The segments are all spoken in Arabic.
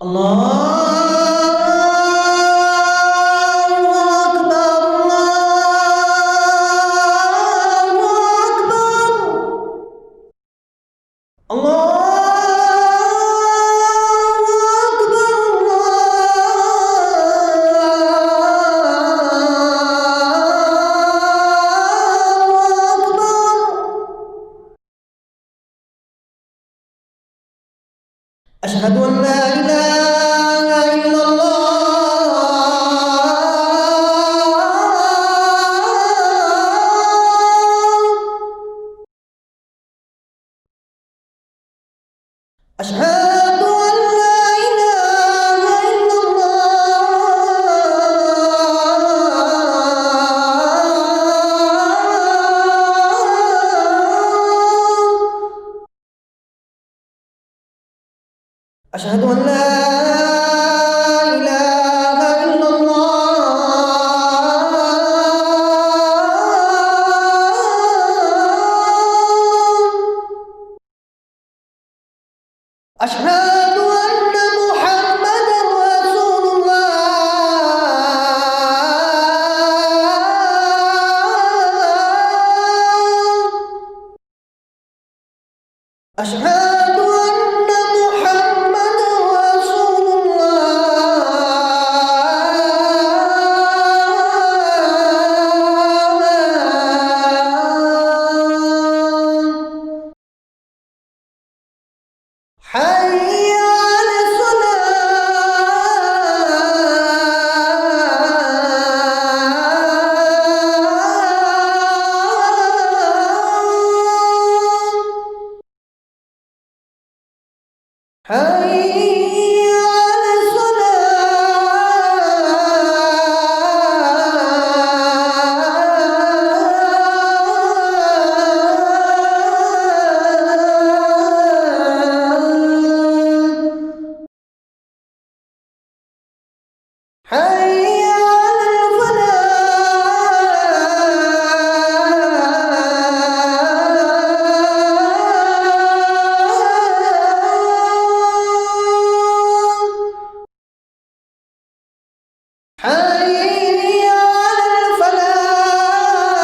الله أكبر الله أشهد أن لا إله إلا الله أشهد أن لا إله إلا الله أشهد أن لا إله إلا الله أشهد أن محمدا رسول الله أشهد أن محمدا رسول الله حي على الصلاة حي على الصلاة حي على الفلاح حي على الفلاح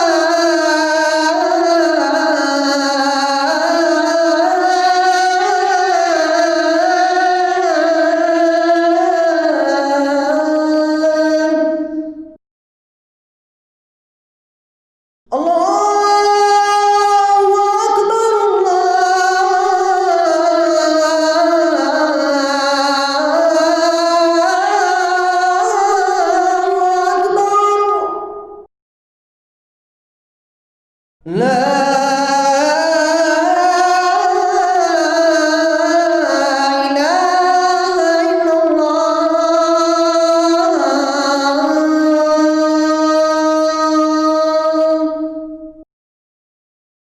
الله أكبر الله أكبر لا